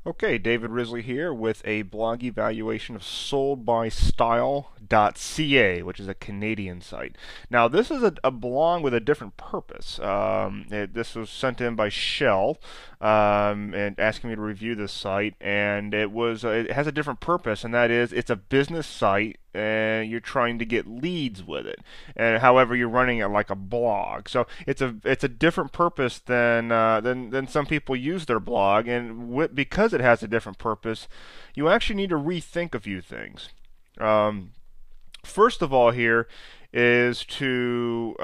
Okay, David Risley here with a blog evaluation of soldbystyle.ca, which is a Canadian site. Now, this is a blog with a different purpose. This was sent in by Shell and asking me to review this site, and it has a different purpose, and that is it's a business site and you're trying to get leads with it. And however, you're running it like a blog, so it's a different purpose than some people use their blog. And because it has a different purpose, you actually need to rethink a few things. Um, First of all, here is to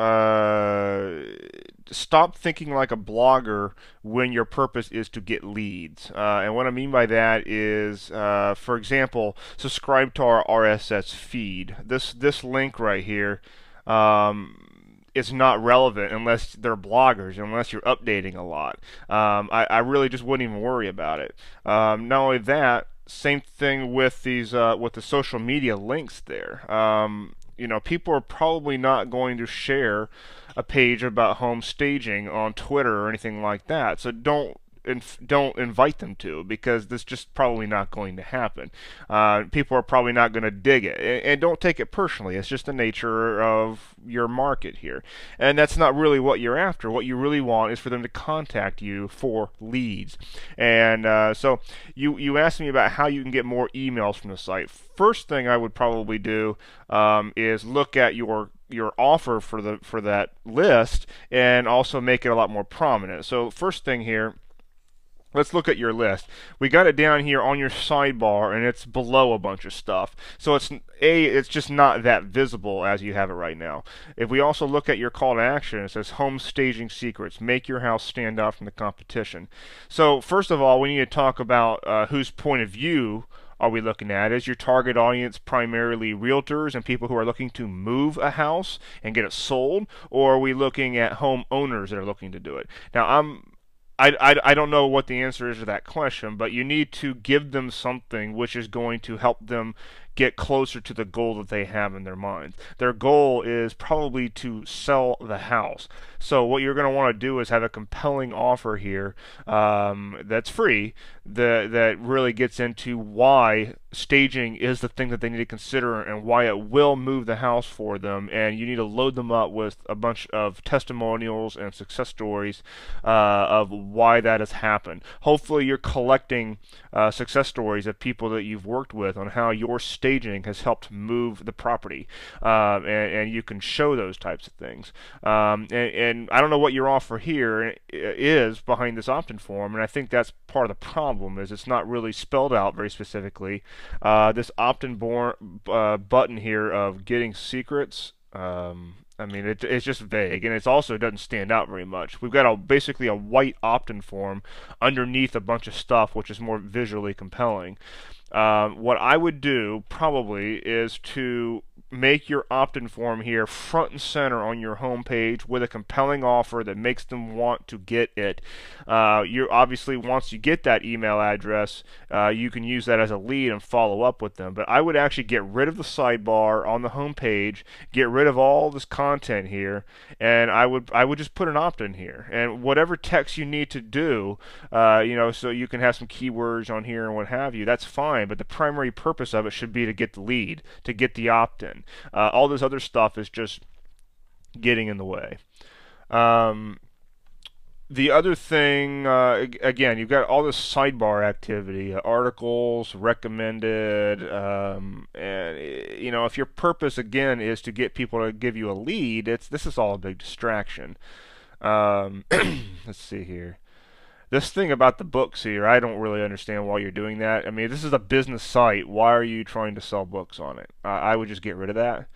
stop thinking like a blogger when your purpose is to get leads. And what I mean by that is, for example, subscribe to our RSS feed. This link right here is not relevant unless they're bloggers, unless you're updating a lot. I really just wouldn't even worry about it. Not only that, same thing with with the social media links there. People are probably not going to share a page about home staging on Twitter or anything like that. So don't invite them to, because this just probably not going to happen. People are probably not going to dig it, and don't take it personally. It's just the nature of your market here, and that's not really what you're after. What you really want is for them to contact you for leads. And so you asked me about how you can get more emails from the site. First thing I would probably do is look at your offer for that list and also make it a lot more prominent. So first thing here, let's look at your list. We got it down here on your sidebar, and it's below a bunch of stuff. So it's just not that visible as you have it right now. If we also look at your call to action, it says home staging secrets, make your house stand out from the competition. So first of all, we need to talk about whose point of view are we looking at? Is your target audience primarily realtors and people who are looking to move a house and get it sold, or are we looking at home owners that are looking to do it? Now, I don't know what the answer is to that question, but you need to give them something which is going to help them get closer to the goal that they have in their minds. Their goal is probably to sell the house. So what you're going to want to do is have a compelling offer here that's free, that really gets into why staging is the thing that they need to consider and why it will move the house for them. And you need to load them up with a bunch of testimonials and success stories of why that has happened. Hopefully you're collecting success stories of people that you've worked with on how your staging has helped move the property, and you can show those types of things. And I don't know what your offer here is behind this opt-in form, and I think that's part of the problem, is it's not really spelled out very specifically. This opt-in button here of getting secrets, I mean, it's just vague, and it also doesn't stand out very much. We've got basically a white opt-in form underneath a bunch of stuff, which is more visually compelling. What I would do probably is to make your opt-in form here front and center on your home page with a compelling offer that makes them want to get it. You obviously, once you get that email address, you can use that as a lead and follow up with them. But I would actually get rid of the sidebar on the home page, get rid of all this content here, and I would just put an opt-in here. And whatever text you need to do, so you can have some keywords on here and what have you, that's fine. But the primary purpose of it should be to get the lead, to get the opt-in. All this other stuff is just getting in the way. The other thing, again, you've got all this sidebar activity, articles, recommended, and if your purpose again is to get people to give you a lead, this is all a big distraction. Let's see here. This thing about the books here, I don't really understand why you're doing that. I mean, this is a business site. Why are you trying to sell books on it? I would just get rid of that.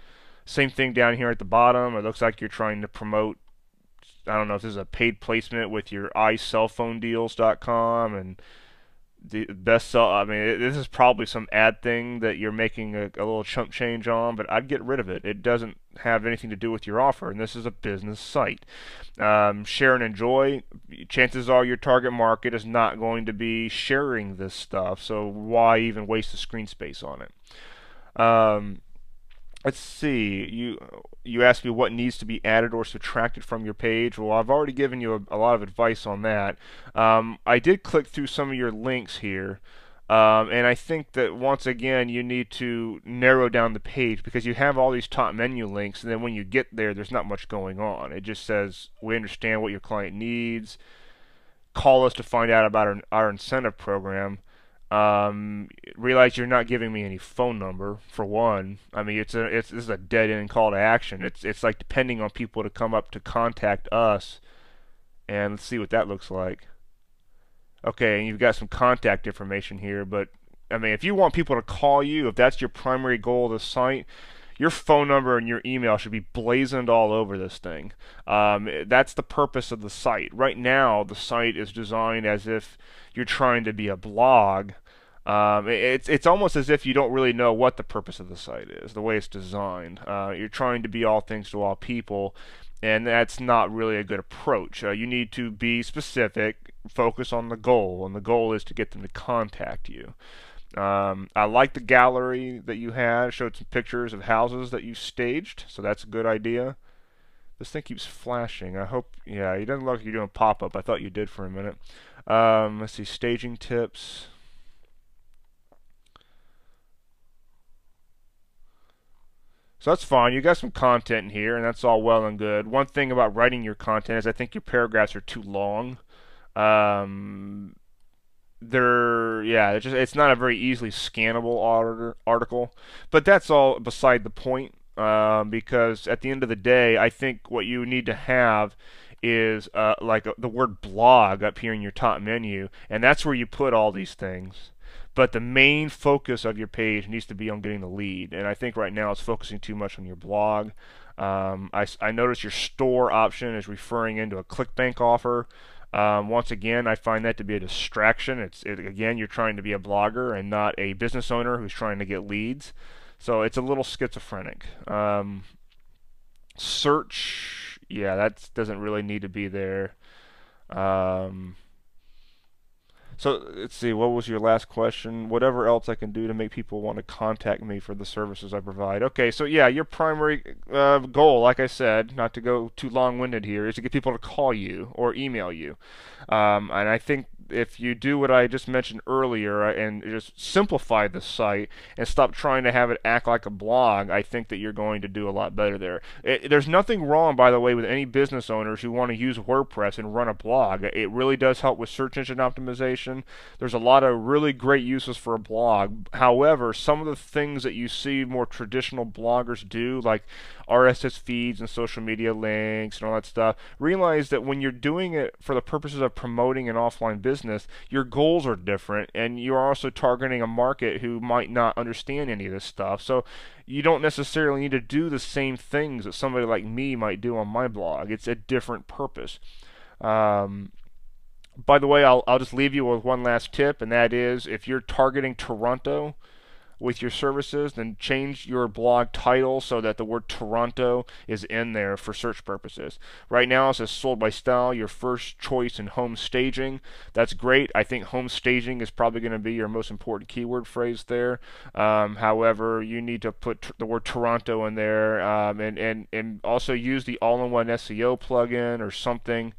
Same thing down here at the bottom. It looks like you're trying to promote, I don't know if this is a paid placement with your iCellPhoneDeals.com and the best sell. I mean, this is probably some ad thing that you're making a little chump change on, but I'd get rid of it. It doesn't have anything to do with your offer, and this is a business site. Share and enjoy. Chances are your target market is not going to be sharing this stuff, so why even waste the screen space on it? Let's see. You asked me what needs to be added or subtracted from your page. Well, I've already given you a lot of advice on that. I did click through some of your links here, and I think that once again you need to narrow down the page because you have all these top menu links, and then when you get there, there's not much going on. It just says we understand what your client needs. Call us to find out about our incentive program. Realize you're not giving me any phone number for one. I mean, this is a dead end call to action. It's like depending on people to come up to contact us, and let's see what that looks like. Okay, and you've got some contact information here, but I mean, if you want people to call you, if that's your primary goal of the site, your phone number and your email should be blazoned all over this thing. That's the purpose of the site. Right now, the site is designed as if you're trying to be a blog. It's almost as if you don't really know what the purpose of the site is, the way it's designed. You're trying to be all things to all people, and that's not really a good approach. You need to be specific, focus on the goal, and the goal is to get them to contact you. I like the gallery that you had. Showed some pictures of houses that you staged, so that's a good idea. This thing keeps flashing. I hope, yeah, it doesn't look like you're doing pop-up. I thought you did for a minute. Let's see, staging tips. So that's fine. You got some content in here, and that's all well and good. One thing about writing your content is I think your paragraphs are too long. Um, yeah, it's not a very easily scannable article, but that's all beside the point. Because at the end of the day, I think what you need to have is the word blog up here in your top menu, and that's where you put all these things. But the main focus of your page needs to be on getting the lead, and I think right now it's focusing too much on your blog. I noticed your store option is referring into a ClickBank offer. Once again, I find that to be a distraction. Again, you're trying to be a blogger and not a business owner who's trying to get leads. So it's a little schizophrenic. Search, yeah, that doesn't really need to be there. Um, so let's see, what was your last question? Whatever else I can do to make people want to contact me for the services I provide. Okay, so yeah, your primary goal, like I said, not to go too long-winded here, is to get people to call you or email you. And I think if you do what I just mentioned earlier and just simplify the site and stop trying to have it act like a blog, I think that you're going to do a lot better there. There's nothing wrong, by the way, with any business owners who want to use WordPress and run a blog. It really does help with search engine optimization. There's a lot of really great uses for a blog. However, some of the things that you see more traditional bloggers do, like RSS feeds and social media links and all that stuff, realize that when you're doing it for the purposes of promoting an offline business, your goals are different, and you're also targeting a market who might not understand any of this stuff. So you don't necessarily need to do the same things that somebody like me might do on my blog. It's a different purpose. By the way, I'll just leave you with one last tip, and that is if you're targeting Toronto with your services, then change your blog title so that the word Toronto is in there for search purposes. Right now it says sold by style, your first choice in home staging. That's great. I think home staging is probably going to be your most important keyword phrase there. However, you need to put the word Toronto in there, and also use the all-in-one SEO plugin or something.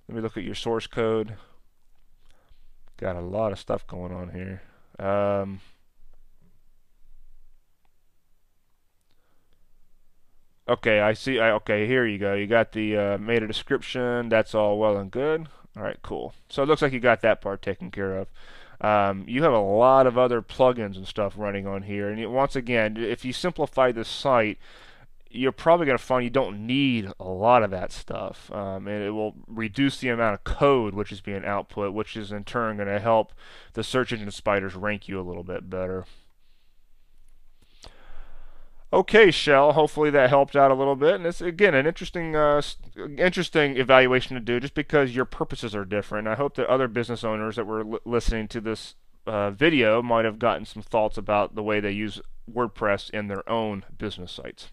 Let me look at your source code. Got a lot of stuff going on here. Okay, I see. Okay, here you go. You got the made a description. That's all well and good. All right, cool. So it looks like you got that part taken care of. You have a lot of other plugins and stuff running on here. And once again, if you simplify this site, you're probably going to find you don't need a lot of that stuff. And it will reduce the amount of code which is being output, which is in turn going to help the search engine spiders rank you a little bit better. Okay, Shell. Hopefully that helped out a little bit, and it's again an interesting evaluation to do, just because your purposes are different. I hope that other business owners that were listening to this video might have gotten some thoughts about the way they use WordPress in their own business sites.